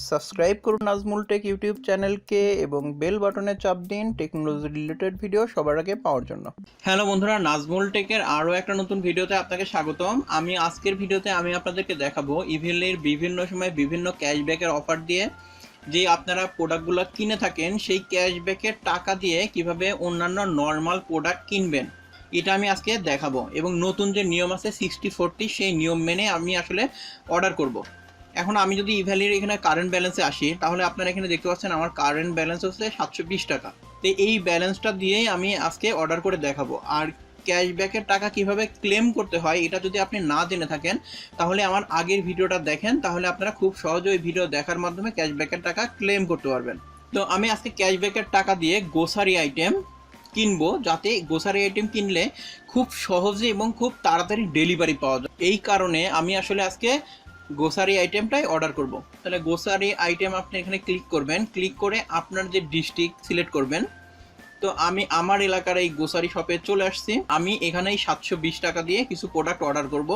Subscribe করুন Nazmul take YouTube চ্যানেলকে এবং বেল বাটনে চাপ দিন টেকনোলজি রিলেটেড ভিডিও সবার আগে পাওয়ার জন্য। হ্যালো বন্ধুরা, নাজমুল টেকের আরও একটা নতুন ভিডিওতে আপনাকে স্বাগতম। আমি আজকের ভিডিওতে আপনাদেরকে দেখাবো ইভেলির বিভিন্ন সময় বিভিন্ন ক্যাশব্যাকের অফার দিয়ে যে আপনারা প্রোডাক্টগুলো কিনে থাকেন সেই ক্যাশব্যাকের টাকা দিয়ে কিভাবে অন্যান্য নর্মাল প্রোডাক্ট কিনবেন এটা আমি আজকে দেখাবো। এবং নতুন যে নিয়ম আছে 60-40 সেই নিয়ম মেনে আমি আসলে অর্ডার করব। এখন আমি যদি ইভ্যালির এখানে কারেন্ট ব্যালেন্সে আসি তাহলে আপনারা এখানে দেখতে পাচ্ছেন আমার কারেন্ট ব্যালেন্স হচ্ছে 720 টাকা। তো এই ব্যালেন্সটা দিয়েই আমি আজকে অর্ডার করে দেখাবো। আর ক্যাশব্যাকের টাকা কিভাবে ক্লেম করতে হয় এটা যদি আপনি না জেনে থাকেন তাহলে আমার আগের ভিডিওটা দেখেন, তাহলে আপনারা খুব সহজে ওই ভিডিও দেখার মাধ্যমে ক্যাশব্যাকের টাকা ক্লেম করতে পারবেন। তো আমি আজকে ক্যাশব্যাকের টাকা দিয়ে গ্রোসারি আইটেম কিনবো, যাতে গ্রোসারি আইটেম কিনলে খুব সহজে এবং খুব তাড়াতাড়ি ডেলিভারি পাওয়া যায়। এই কারণে আমি আসলে আজকে গ্রোসারি আইটেমটাই অর্ডার করব। তাহলে গ্রোসারি আইটেম আপনি এখানে ক্লিক করবেন, ক্লিক করে আপনার যে ডিস্ট্রিক্ট সিলেক্ট করবেন। তো আমি আমার এলাকার এই গ্রোসারি শপে চলে আসছি। আমি এখানেই 720 টাকা দিয়ে কিছু প্রোডাক্ট অর্ডার করব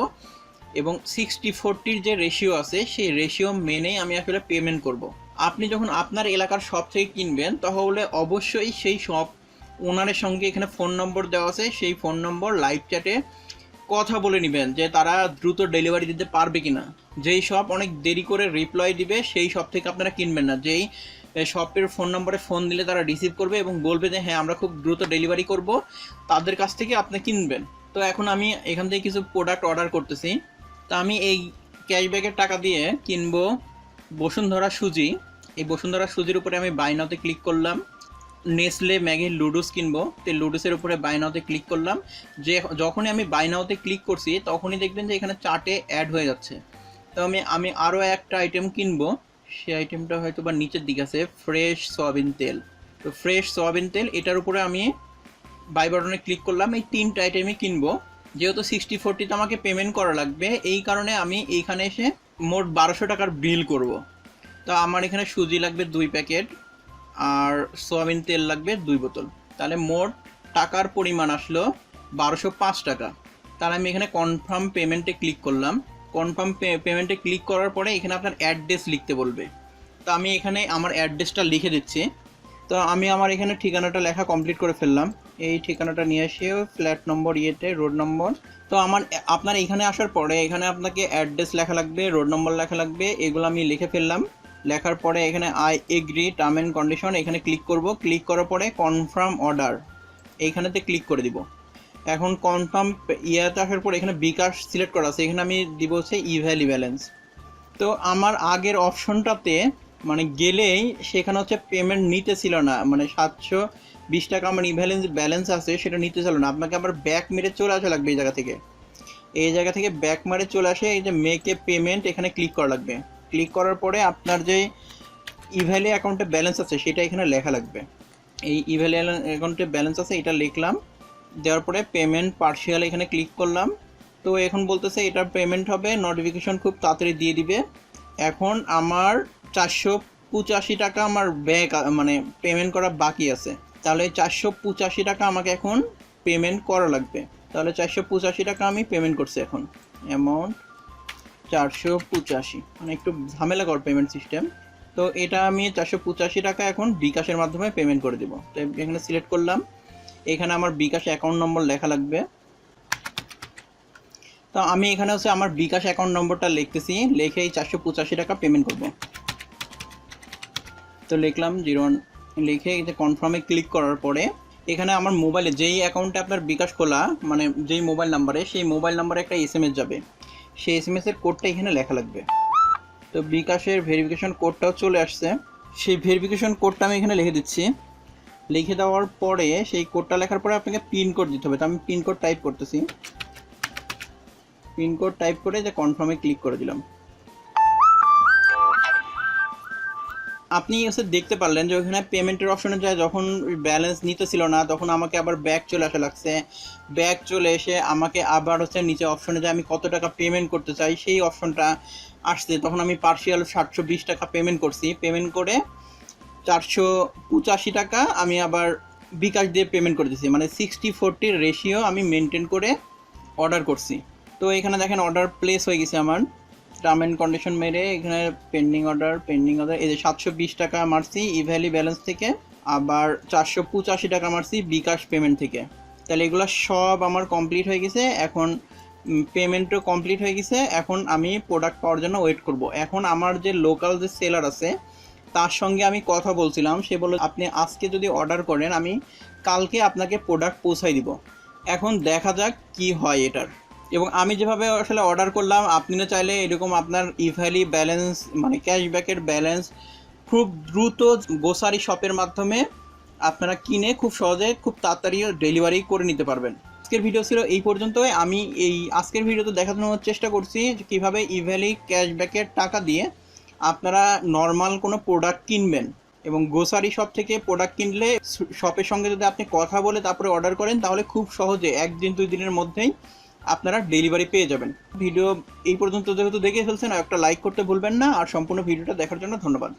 এবং 60-40 যে রেশিও আছে সেই রেশিও মেনেই আমি আসলে পেমেন্ট করব। আপনি যখন আপনার এলাকার শপ থেকে কিনবেন তাহলে অবশ্যই সেই শপ ওনারের সঙ্গে এখানে ফোন নম্বর দেওয়া আছে, সেই ফোন নম্বর লাইভ চ্যাটে কথা বলে নেবেন যে তারা দ্রুত ডেলিভারি দিতে পারবে কিনা। যেই শপ অনেক দেরি করে রিপ্লাই দিবে সেই শপ থেকে আপনারা কিনবেন না। যেই শপের ফোন নম্বরে ফোন দিলে তারা রিসিভ করবে এবং বলবে যে হ্যাঁ আমরা খুব দ্রুত ডেলিভারি করব, তাদের কাছ থেকে আপনি কিনবেন। তো এখন আমি এখান থেকে কিছু প্রোডাক্ট অর্ডার করতেছি। তা আমি এই ক্যাশব্যাকের টাকা দিয়ে কিনবো বসুন্ধরা সুজি। এই বসুন্ধরা সুজির উপরে আমি বাই নাওতে ক্লিক করলাম। নেসলে ম্যাগির লুডুস কিনবো, তো লুডুসের উপরে বাই নাওতে ক্লিক করলাম। যে যখনই আমি বাই নাওতে ক্লিক করছি তখনই দেখবেন যে এখানে চার্টে অ্যাড হয়ে যাচ্ছে। তো আমি আরও একটা আইটেম কিনবো, সেই আইটেমটা হয়তো বা নিচের দিকে আছে, ফ্রেশ সয়াবিন তেল। তো ফ্রেশ সয়াবিন তেল এটার উপরে আমি বাই বাটনে ক্লিক করলাম। এই তিনটা আইটেমই কিনবো। যেহেতু 60-40 আমাকে পেমেন্ট করা লাগবে, এই কারণে আমি এইখানে এসে মোট 1200 টাকার বিল করব। তো আমার এখানে সুজি লাগবে 2 প্যাকেট আর সয়াবিন তেল লাগবে 2 বোতল। তাহলে মোট টাকার পরিমাণ আসলো 1205 টাকা। তাহলে আমি এখানে কনফার্ম পেমেন্টে ক্লিক করলাম। কনফার্ম পেমেন্টে ক্লিক করার পরে এখানে আপনার অ্যাড্রেস লিখতে বলবে। তো আমি এখানে আমার অ্যাড্রেসটা লিখে দিচ্ছি। তো আমি আমার এখানে ঠিকানাটা লেখা কমপ্লিট করে ফেললাম। এই ঠিকানাটা নিয়ে এসে ফ্ল্যাট নম্বর রোড নম্বর। তো আপনার এখানে আসার পরে এখানে আপনাকে অ্যাড্রেস লেখা লাগবে, রোড নম্বর লেখা লাগবে, এগুলো আমি লিখে ফেললাম। লেখার পরে এখানে I agree term and condition এখানে ক্লিক করব। ক্লিক করার পরে কনফার্ম অর্ডার এইখানেতে ক্লিক করে দিব। এখন কনফার্ম ইয়াতে আসার পর এখানে বিকাশ সিলেক্ট করা আছে, এখানে আমি দিব হচ্ছে ইভ্যালি ব্যালেন্স। তো আমার আগের অপশনটাতে মানে গেলেই সেখানে হচ্ছে পেমেন্ট নিতে ছিল না, মানে 720 টাকা আমার ইভ্যালেন্স ব্যালেন্স আছে সেটা নিতে ছিল না। আপনাকে আবার ব্যাক মেরে চলে আসা লাগবে এই জায়গা থেকে। এই জায়গা থেকে ব্যাক মারে চলে আসে এই যে মেকে পেমেন্ট এখানে ক্লিক করা লাগবে। ক্লিক করার পরে আপনার যে ইভ্যালি অ্যাকাউন্টে ব্যালেন্স আছে সেটা এখানে লেখা লাগবে। এই ইভ্যালি অ্যাকাউন্টে ব্যালেন্স আছে এটা লিখলাম। দেওয়ার পরে পেমেন্ট পার্শিয়াল এখানে ক্লিক করলাম। তো এখন বলতেছে এটার পেমেন্ট হবে, নোটিফিকেশন খুব তাড়াতাড়ি দিয়ে দিবে। এখন আমার 485 টাকা আমার ব্যাক মানে পেমেন্ট করা বাকি আছে। তাহলে 485 টাকা আমাকে এখন পেমেন্ট করা লাগবে। তাহলে 485 টাকা আমি পেমেন্ট করছি। এখন অ্যামাউন্ট 485, মানে একটু ঝামেলাকর পেমেন্ট সিস্টেম। তো এটা আমি 485 টাকা এখন বিকাশের মাধ্যমে পেমেন্ট করে দেবো। তো এখানে সিলেক্ট করলাম, এখানে আমার বিকাশ অ্যাকাউন্ট নম্বর লেখা লাগবে। তো আমি এখানে হচ্ছে আমার বিকাশ অ্যাকাউন্ট নম্বরটা লিখতেছি, লিখে এই 485 টাকা পেমেন্ট করব। তো লিখলাম 01, লিখে এই যে কনফার্মে ক্লিক করার পরে এখানে আমার মোবাইলে যেই অ্যাকাউন্টে আপনার বিকাশ খোলা মানে যেই মোবাইল নাম্বারে, সেই মোবাইল নাম্বারে একটা SMS যাবে, সেই SMS-এর কোডটা এখানে লেখা লাগবে। তো বিকাশের ভেরিফিকেশন কোডটাও চলে আসছে, সেই ভেরিফিকেশন কোডটা আমি এখানে লিখে দিচ্ছি। লিখে দেওয়ার পরে সেই কোডটা লেখার পরে আপনাকে পিন কোড দিতে হবে। তো আমি পিন কোড টাইপ করতেছি। পিন কোড টাইপ করে যে কনফার্মে ক্লিক করে দিলাম। আপনি এসে দেখতে পারলেন যে ওখানে পেমেন্টের অপশনে যায়, যখন ব্যালেন্স নিতে ছিল না তখন আমাকে আবার ব্যাক চলে আসা লাগছে। ব্যাক চলে এসে আমাকে আবার হচ্ছে নিচে অপশনে যায় আমি কত টাকা পেমেন্ট করতে চাই সেই অপশনটা আসছে। তখন আমি পার্শিয়াল 720 টাকা পেমেন্ট করছি। পেমেন্ট করে 485 টাকা আমি আবার বিকাশ দিয়ে পেমেন্ট করে দিচ্ছি, মানে 60-40 রেশিও আমি মেনটেন করে অর্ডার করছি। তো এখানে দেখেন অর্ডার প্লেস হয়ে গেছে আমার। টার্ম অ্যান্ড কন্ডিশন মেরে এখানে পেন্ডিং অর্ডার এই যে 720 টাকা মারছি ইভ্যালি ব্যালেন্স থেকে, আবার 485 টাকা মারছি বিকাশ পেমেন্ট থেকে। তাহলে এগুলো সব আমার কমপ্লিট হয়ে গেছে। এখন পেমেন্টও কমপ্লিট হয়ে গেছে। এখন আমি প্রোডাক্ট পাওয়ার জন্য ওয়েট করব। এখন আমার যে লোকাল যে সেলার আছে তার সঙ্গে আমি কথা বলছিলাম, সে বলল আপনি আজকে যদি অর্ডার করেন আমি কালকে আপনাকে প্রোডাক্ট পৌঁছাই দিব। এখন দেখা যাক কি হয় এটার। এবং আমি যেভাবে আসলে অর্ডার করলাম, আপনিও চাইলে এরকম আপনার ইভ্যালি ব্যালেন্স মানে ক্যাশব্যাকের ব্যালেন্স খুব দ্রুত গ্রোসারি শপের মাধ্যমে আপনারা কিনে খুব সহজে খুব তাড়াতাড়ি ডেলিভারি করে নিতে পারবেন। আজকের ভিডিও ছিল এই পর্যন্তই। আমি এই আজকের ভিডিওতে দেখানোর চেষ্টা করছি যে কীভাবে ইভ্যালি ক্যাশব্যাকের টাকা দিয়ে আপনারা নর্মাল কোনো প্রোডাক্ট কিনবেন, এবং গ্রোসারি শপ থেকে প্রোডাক্ট কিনলে শপের সঙ্গে যদি আপনি কথা বলে তারপরে অর্ডার করেন তাহলে খুব সহজে 1 দিন 2 দিনের মধ্যেই আপনারা ডেলিভারি পেয়ে যাবেন। ভিডিও এই পর্যন্ত যেহেতু দেখে ফেলছেন, একটা লাইক করতে ভুলবেন না। আর সম্পূর্ণ ভিডিওটা দেখার জন্য ধন্যবাদ।